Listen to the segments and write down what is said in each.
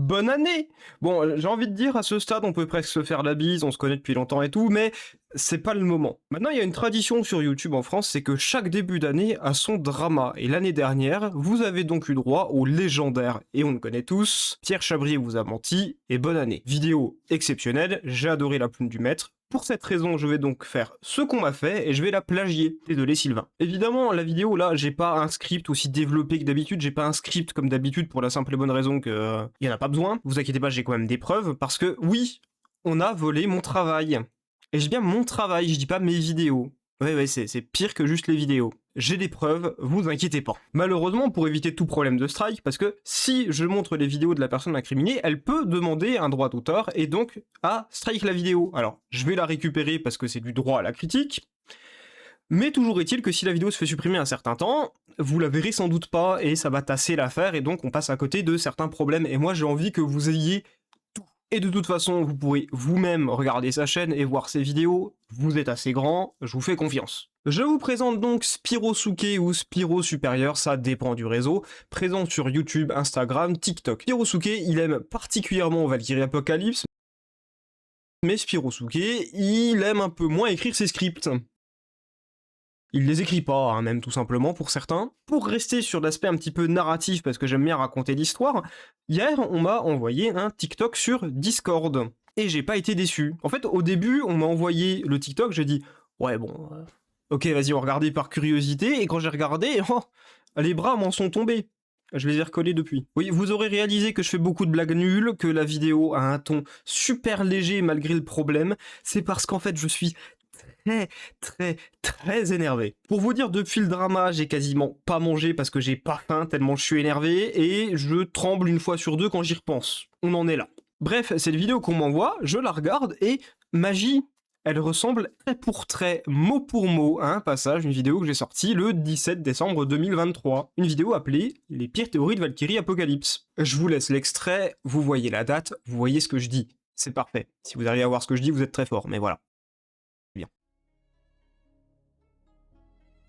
bonne année! Bon, j'ai envie de dire, à ce stade, on peut presque se faire la bise, on se connaît depuis longtemps et tout, mais c'est pas le moment. Maintenant, il y a une tradition sur YouTube en France, c'est que chaque début d'année a son drama. Et l'année dernière, vous avez donc eu droit au légendaire, et on le connaît tous, Pierre Chabrier vous a menti, et bonne année. Vidéo exceptionnelle, j'ai adoré la plume du maître. Pour cette raison, je vais donc faire ce qu'on m'a fait et je vais la plagier. Désolé Sylvain. Évidemment, la vidéo là, j'ai pas un script aussi développé que d'habitude, j'ai pas un script comme d'habitude pour la simple et bonne raison que y en a pas besoin. Vous inquiétez pas, j'ai quand même des preuves parce que oui, on a volé mon travail. Et je dis bien mon travail, je dis pas mes vidéos. Ouais, c'est pire que juste les vidéos. J'ai des preuves, vous inquiétez pas. Malheureusement, pour éviter tout problème de strike, parce que si je montre les vidéos de la personne incriminée, elle peut demander un droit d'auteur et donc à strike la vidéo. Alors, je vais la récupérer parce que c'est du droit à la critique, mais toujours est-il que si la vidéo se fait supprimer un certain temps, vous la verrez sans doute pas et ça va tasser l'affaire et donc on passe à côté de certains problèmes. Et moi, j'ai envie que vous ayez tout. Et de toute façon, vous pourrez vous-même regarder sa chaîne et voir ses vidéos. Vous êtes assez grand, je vous fais confiance. Je vous présente donc Spirosuke ou Spiro Supérieur, ça dépend du réseau, présent sur YouTube, Instagram, TikTok. Spirosuke, il aime particulièrement Valkyrie Apocalypse, mais Spirosuke, il aime un peu moins écrire ses scripts. Il les écrit pas, hein, même tout simplement pour certains. Pour rester sur l'aspect un petit peu narratif, parce que j'aime bien raconter l'histoire, hier on m'a envoyé un TikTok sur Discord. Et j'ai pas été déçu. En fait, au début, on m'a envoyé le TikTok, j'ai dit ouais bon, ok vas-y on va regarder par curiosité, et quand j'ai regardé, oh, les bras m'en sont tombés. Je les ai recollés depuis. Oui, vous aurez réalisé que je fais beaucoup de blagues nulles, que la vidéo a un ton super léger malgré le problème. C'est parce qu'en fait je suis très énervé. Pour vous dire, depuis le drama, j'ai quasiment pas mangé parce que j'ai pas faim tellement je suis énervé et je tremble une fois sur deux quand j'y repense. On en est là. Bref, cette vidéo qu'on m'envoie, je la regarde et magie, elle ressemble trait pour trait, mot pour mot, à un passage, une vidéo que j'ai sortie le 17 décembre 2023. Une vidéo appelée « Les pires théories de Valkyrie Apocalypse ». Je vous laisse l'extrait, vous voyez la date, vous voyez ce que je dis. C'est parfait. Si vous arrivez à voir ce que je dis, vous êtes très fort, mais voilà.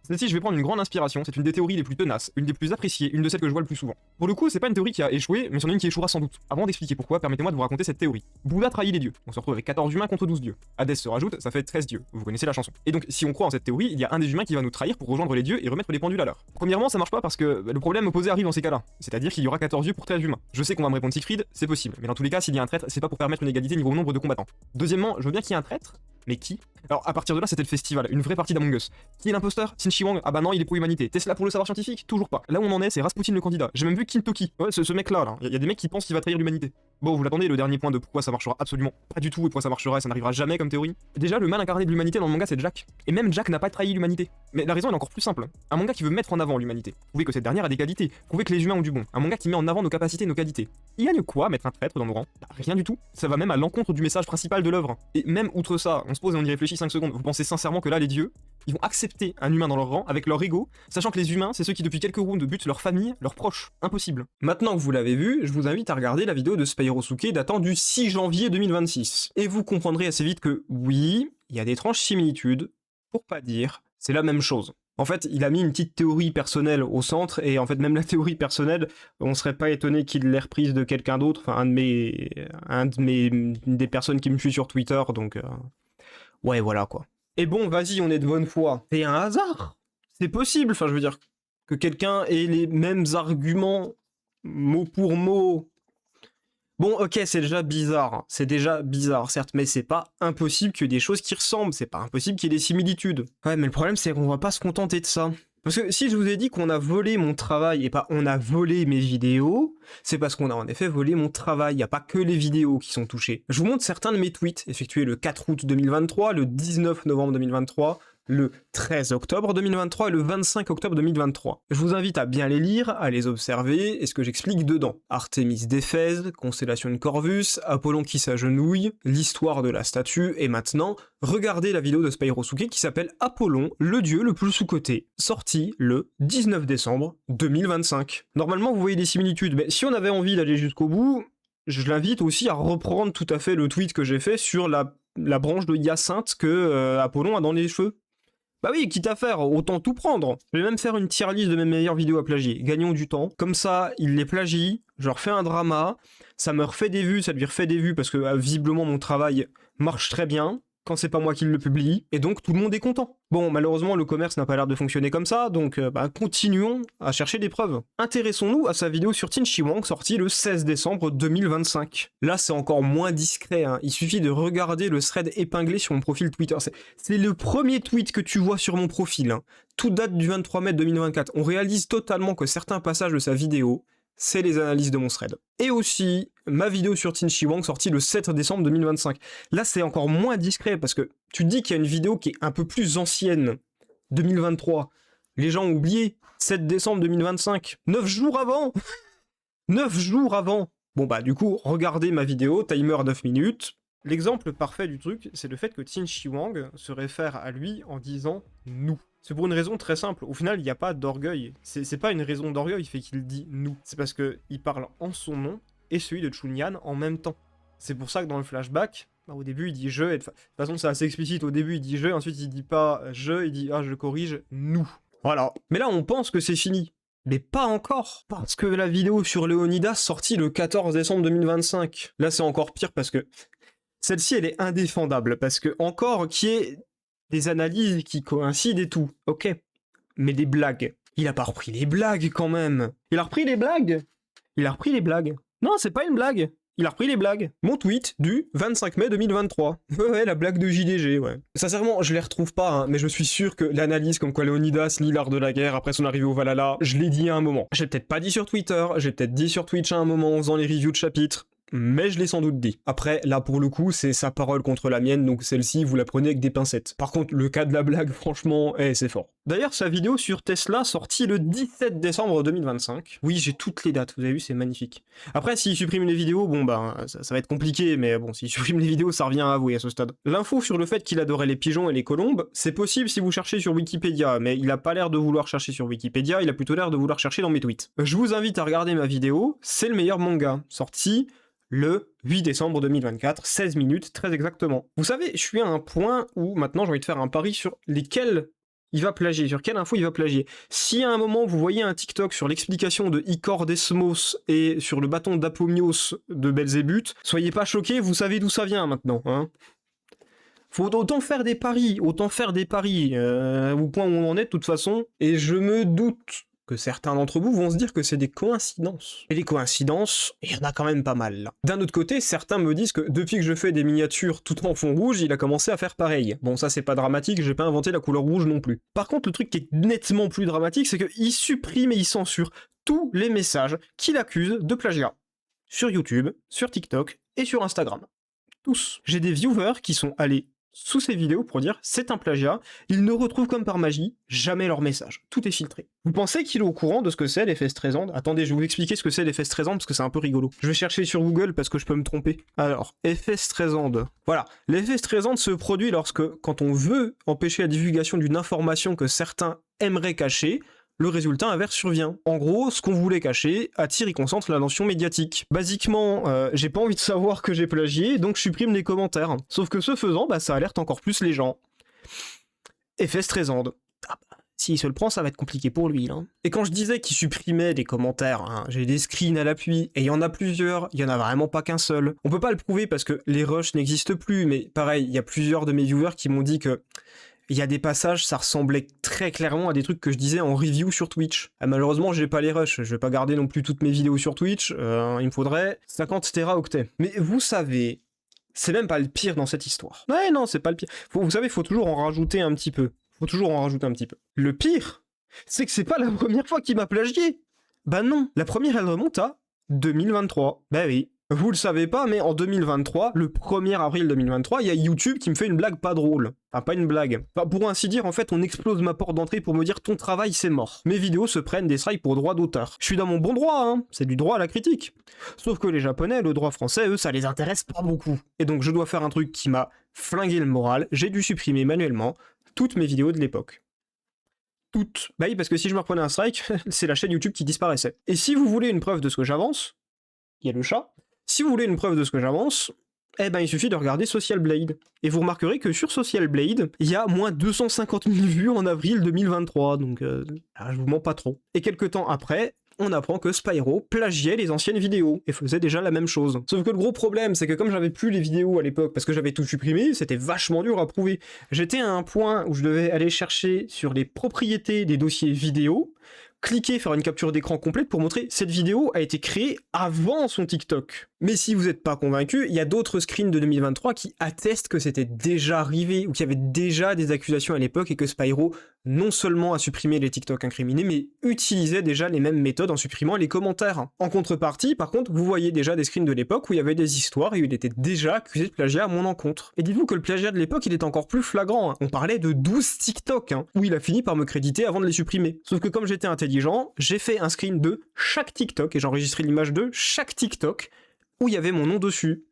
Celle-ci, je vais prendre une grande inspiration, c'est une des théories les plus tenaces, une des plus appréciées, une de celles que je vois le plus souvent. Pour le coup, c'est pas une théorie qui a échoué, mais c'en est une qui échouera sans doute. Avant d'expliquer pourquoi, permettez-moi de vous raconter cette théorie. Bouddha trahit les dieux, on se retrouve avec 14 humains contre 12 dieux. Hadès se rajoute, ça fait 13 dieux, vous connaissez la chanson. Et donc, si on croit en cette théorie, il y a un des humains qui va nous trahir pour rejoindre les dieux et remettre les pendules à l'heure. Premièrement, ça marche pas parce que le problème opposé arrive dans ces cas-là, c'est-à-dire qu'il y aura 14 dieux pour 13 humains. Je sais qu'on va me répondre Siegfried, c'est possible, mais dans tous les cas, s'il y a un traître, c'est pas pour permettre une égalité niveau nombre de combattants. Deuxièmement, je veux bien qu'il y ait un traître, mais qui? Alors à partir de là, c'était le festival, une vraie partie d'Among Us. Qui est l'imposteur? Sin Shi Wang? Ah bah non, il est pour l'humanité. Tesla pour le savoir scientifique? Toujours pas. Là où on en est, c'est Rasputin le candidat. J'ai même vu Kintoki. Ouais, ce mec-là, là. Il y a des mecs qui pensent qu'il va trahir l'humanité. Bon, vous l'attendez, le dernier point de pourquoi ça marchera absolument pas du tout et pourquoi ça marchera et ça n'arrivera jamais comme théorie. Déjà, le mal incarné de l'humanité dans le manga, c'est Jack. Et même Jack n'a pas trahi l'humanité. Mais la raison elle est encore plus simple. Un manga qui veut mettre en avant l'humanité, prouver que cette dernière a des qualités, prouver que les humains ont du bon. Un manga qui met en avant nos capacités et nos qualités. Il gagne quoi mettre un traître dans nos rangs? Bah, rien du tout. Ça va même à l'encontre du message principal de l'œuvre. Et même outre ça, on se pose et on y réfléchit 5 secondes. Vous pensez sincèrement que là, les dieux, ils vont accepter un humain dans leur rang avec leur ego, sachant que les humains, c'est ceux qui depuis quelques rounds butent leur famille, leurs proches. Impossible. Maintenant que vous l'avez vu, je vous invite à regarder la vidéo de Spirosuke datant du 6 janvier 2026. Et vous comprendrez assez vite que oui, il y a d'étranges similitudes, pour pas dire, c'est la même chose. En fait, il a mis une petite théorie personnelle au centre, et en fait, même la théorie personnelle, on serait pas étonné qu'il l'ait reprise de quelqu'un d'autre, enfin, des personnes qui me suivent sur Twitter, donc, ouais, voilà, quoi. Et bon, vas-y, on est de bonne foi. C'est un hasard. C'est possible, enfin, je veux dire, que quelqu'un ait les mêmes arguments, mot pour mot. Bon, ok, c'est déjà bizarre, certes, mais c'est pas impossible qu'il y ait des choses qui ressemblent, c'est pas impossible qu'il y ait des similitudes. Ouais, mais le problème, c'est qu'on va pas se contenter de ça. Parce que si je vous ai dit qu'on a volé mon travail et pas on a volé mes vidéos, c'est parce qu'on a en effet volé mon travail, y a pas que les vidéos qui sont touchées. Je vous montre certains de mes tweets, effectués le 4 août 2023, le 19 novembre 2023, le 13 octobre 2023 et le 25 octobre 2023. Je vous invite à bien les lire, à les observer, et ce que j'explique dedans. Artémis d'Éphèse, constellation de Corvus, Apollon qui s'agenouille, l'histoire de la statue, et maintenant, regardez la vidéo de Spirosuke qui s'appelle Apollon, le dieu le plus sous-coté, sorti le 19 décembre 2025. Normalement, vous voyez des similitudes, mais si on avait envie d'aller jusqu'au bout, je l'invite aussi à reprendre tout à fait le tweet que j'ai fait sur la branche de hyacinthe que Apollon a dans les cheveux. Bah oui, quitte à faire, autant tout prendre. Je vais même faire une tier list de mes meilleures vidéos à plagier. Gagnons du temps. Comme ça, il les plagie, je leur fais un drama, ça me refait des vues, ça lui refait des vues parce que visiblement mon travail marche très bien quand c'est pas moi qui le publie, et donc tout le monde est content. Bon, malheureusement, le commerce n'a pas l'air de fonctionner comme ça, donc continuons à chercher des preuves. Intéressons-nous à sa vidéo sur Tin Shi Huang, sortie le 16 décembre 2025. Là, c'est encore moins discret, hein. Il suffit de regarder le thread épinglé sur mon profil Twitter. C'est le premier tweet que tu vois sur mon profil, hein. Tout date du 23 mai 2024. On réalise totalement que certains passages de sa vidéo, c'est les analyses de mon thread. Et aussi, ma vidéo sur Tin Shi Huang sortie le 7 décembre 2025. Là, c'est encore moins discret, parce que tu te dis qu'il y a une vidéo qui est un peu plus ancienne, 2023. Les gens ont oublié, 7 décembre 2025, 9 jours avant 9 jours avant. Bon bah du coup, regardez ma vidéo, timer 9 minutes. L'exemple parfait du truc, c'est le fait que Tin Shi Huang se réfère à lui en disant « nous ». C'est pour une raison très simple. Au final, il n'y a pas d'orgueil. C'est pas une raison d'orgueil, fait qu'il dit « nous ». C'est parce qu'il parle en son nom et celui de Chunyan en même temps. C'est pour ça que dans le flashback, au début il dit « je », et de toute façon c'est assez explicite, au début il dit « je », ensuite il dit pas « je », il dit « ah, je corrige, nous ». Voilà. Mais là on pense que c'est fini. Mais pas encore, parce que la vidéo sur Léonidas sortie le 14 décembre 2025. Là c'est encore pire parce que celle-ci elle est indéfendable, parce que encore qu'il y ait des analyses qui coïncident et tout, ok. Mais des blagues. Il a pas repris les blagues quand même. Il a repris les blagues. Il a repris les blagues. Non, c'est pas une blague. Il a repris les blagues. Mon tweet du 25 mai 2023. Ouais, la blague de JDG, ouais. Sincèrement, je les retrouve pas, hein, mais je suis sûr que l'analyse comme quoi Léonidas lit l'art de la guerre après son arrivée au Valhalla, je l'ai dit à un moment. J'ai peut-être pas dit sur Twitter, j'ai peut-être dit sur Twitch à un moment en faisant les reviews de chapitres, mais je l'ai sans doute dit. Après, là pour le coup, c'est sa parole contre la mienne, donc celle-ci, vous la prenez avec des pincettes. Par contre, le cas de la blague, franchement, c'est fort. D'ailleurs, sa vidéo sur Tesla, sortie le 17 décembre 2025. Oui, j'ai toutes les dates, vous avez vu, c'est magnifique. Après, s'il supprime les vidéos, bon bah, ça va être compliqué, mais bon, s'il supprime les vidéos, ça revient à avouer à ce stade. L'info sur le fait qu'il adorait les pigeons et les colombes, c'est possible si vous cherchez sur Wikipédia, mais il a pas l'air de vouloir chercher sur Wikipédia, il a plutôt l'air de vouloir chercher dans mes tweets. Je vous invite à regarder ma vidéo, c'est le meilleur manga, sorti le 8 décembre 2024, 16 minutes, très exactement. Vous savez, je suis à un point où maintenant j'ai envie de faire un pari sur lesquels il va plagier, sur quelle info il va plagier. Si à un moment vous voyez un TikTok sur l'explication de Icor Desmos et sur le bâton d'Apomios de Belzébuth, soyez pas choqués, vous savez d'où ça vient maintenant, hein. Faut autant faire des paris, au point où on en est de toute façon, et je me doute que certains d'entre vous vont se dire que c'est des coïncidences. Et les coïncidences, il y en a quand même pas mal, là. D'un autre côté, certains me disent que depuis que je fais des miniatures tout en fond rouge, il a commencé à faire pareil. Bon, ça c'est pas dramatique, j'ai pas inventé la couleur rouge non plus. Par contre, le truc qui est nettement plus dramatique, c'est qu'il supprime et il censure tous les messages qu'il accuse de plagiat. Sur YouTube, sur TikTok et sur Instagram. Tous. J'ai des viewers qui sont allés sous ces vidéos pour dire c'est un plagiat, ils ne retrouvent comme par magie jamais leur message. Tout est filtré. Vous pensez qu'il est au courant de ce que c'est l'effet Streisand? Attendez, je vais vous expliquer ce que c'est l'effet Streisand parce que c'est un peu rigolo. Je vais chercher sur Google parce que je peux me tromper. Alors, effet Streisand. Voilà, l'effet Streisand se produit lorsque, quand on veut empêcher la divulgation d'une information que certains aimeraient cacher, le résultat inverse survient. En gros, ce qu'on voulait cacher attire et concentre l'attention médiatique. Basiquement, j'ai pas envie de savoir que j'ai plagié, donc je supprime les commentaires. Sauf que ce faisant, ça alerte encore plus les gens. Effet Streisand. S'il se le prend, ça va être compliqué pour lui, là. Et quand je disais qu'il supprimait des commentaires, hein, j'ai des screens à l'appui, et il y en a plusieurs, il y en a vraiment pas qu'un seul. On peut pas le prouver parce que les rushs n'existent plus, mais pareil, il y a plusieurs de mes viewers qui m'ont dit que il y a des passages, ça ressemblait très clairement à des trucs que je disais en review sur Twitch. Malheureusement, j'ai pas les rushs, je vais pas garder non plus toutes mes vidéos sur Twitch, il me faudrait 50 téraoctets. Mais vous savez, c'est même pas le pire dans cette histoire. Ouais, non, c'est pas le pire. Vous savez, faut toujours en rajouter un petit peu. Le pire, c'est que c'est pas la première fois qu'il m'a plagié. Bah non, la première, elle remonte à 2023. Bah oui. Vous le savez pas, mais en 2023, le 1er avril 2023, il y a YouTube qui me fait une blague pas drôle. Enfin, pas une blague. Enfin, pour ainsi dire, en fait, on explose ma porte d'entrée pour me dire ton travail, c'est mort. Mes vidéos se prennent des strikes pour droit d'auteur. Je suis dans mon bon droit, hein. C'est du droit à la critique. Sauf que les Japonais, le droit français, eux, ça les intéresse pas beaucoup. Et donc, je dois faire un truc qui m'a flingué le moral. J'ai dû supprimer manuellement toutes mes vidéos de l'époque. Toutes. Bah oui, parce que si je me reprenais un strike, c'est la chaîne YouTube qui disparaissait. Et si vous voulez une preuve de ce que j'avance, il y a le chat. Si vous voulez une preuve de ce que j'avance, Eh ben il suffit de regarder Social Blade. Et vous remarquerez que sur Social Blade, il y a moins 250 000 vues en avril 2023, donc je vous mens pas trop. Et quelques temps après, on apprend que Spyro plagiait les anciennes vidéos et faisait déjà la même chose. Sauf que le gros problème, c'est que comme j'avais plus les vidéos à l'époque, parce que j'avais tout supprimé, c'était vachement dur à prouver. J'étais à un point où je devais aller chercher sur les propriétés des dossiers vidéo, cliquer, faire une capture d'écran complète pour montrer cette vidéo a été créée avant son TikTok. Mais si vous n'êtes pas convaincu, il y a d'autres screens de 2023 qui attestent que c'était déjà arrivé, ou qu'il y avait déjà des accusations à l'époque et que Spyro non seulement a supprimé les TikTok incriminés, mais utilisait déjà les mêmes méthodes en supprimant les commentaires. En contrepartie, par contre, vous voyez déjà des screens de l'époque où il y avait des histoires et où il était déjà accusé de plagiat à mon encontre. Et dites-vous que le plagiat de l'époque, il est encore plus flagrant. On parlait de 12 TikTok, où il a fini par me créditer avant de les supprimer. Sauf que comme j'étais intelligent, j'ai fait un screen de chaque TikTok, et j'ai enregistré l'image de chaque TikTok, où il y avait mon nom dessus.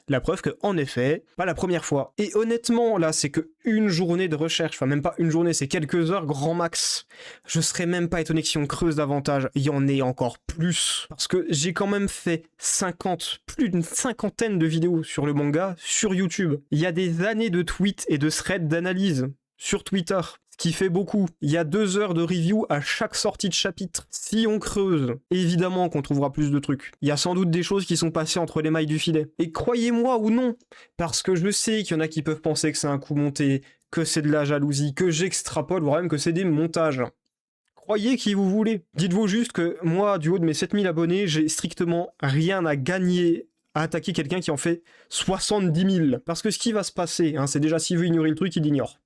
La preuve que, en effet, pas la première fois. Et honnêtement, là, c'est que une journée de recherche, enfin même pas une journée, c'est quelques heures grand max. Je serais même pas étonné que si on creuse davantage, il y en ait encore plus. Parce que j'ai quand même fait plus d'une cinquantaine de vidéos sur le manga sur YouTube. Il y a des années de tweets et de threads d'analyse sur Twitter, ce qui fait beaucoup. Il y a 2 heures de review à chaque sortie de chapitre. Si on creuse, évidemment qu'on trouvera plus de trucs. Il y a sans doute des choses qui sont passées entre les mailles du filet. Et croyez-moi ou non, parce que je sais qu'il y en a qui peuvent penser que c'est un coup monté, que c'est de la jalousie, que j'extrapole, voire même que c'est des montages. Croyez qui vous voulez. Dites-vous juste que moi, du haut de mes 7000 abonnés, j'ai strictement rien à gagner à attaquer quelqu'un qui en fait 70 000. Parce que ce qui va se passer, c'est déjà s'il veut ignorer le truc, il l'ignore.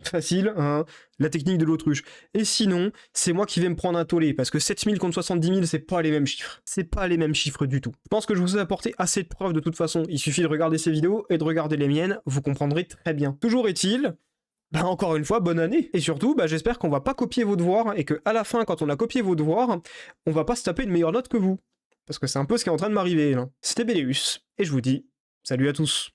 Facile, la technique de l'autruche. Et sinon, c'est moi qui vais me prendre un tollé, parce que 7000 contre 70 000, c'est pas les mêmes chiffres. C'est pas les mêmes chiffres du tout. Je pense que je vous ai apporté assez de preuves de toute façon. Il suffit de regarder ces vidéos et de regarder les miennes, vous comprendrez très bien. Toujours est-il, encore une fois, bonne année. Et surtout, j'espère qu'on va pas copier vos devoirs, et que à la fin, quand on a copié vos devoirs, on va pas se taper une meilleure note que vous. Parce que c'est un peu ce qui est en train de m'arriver, là. C'était Béléus, et je vous dis, salut à tous.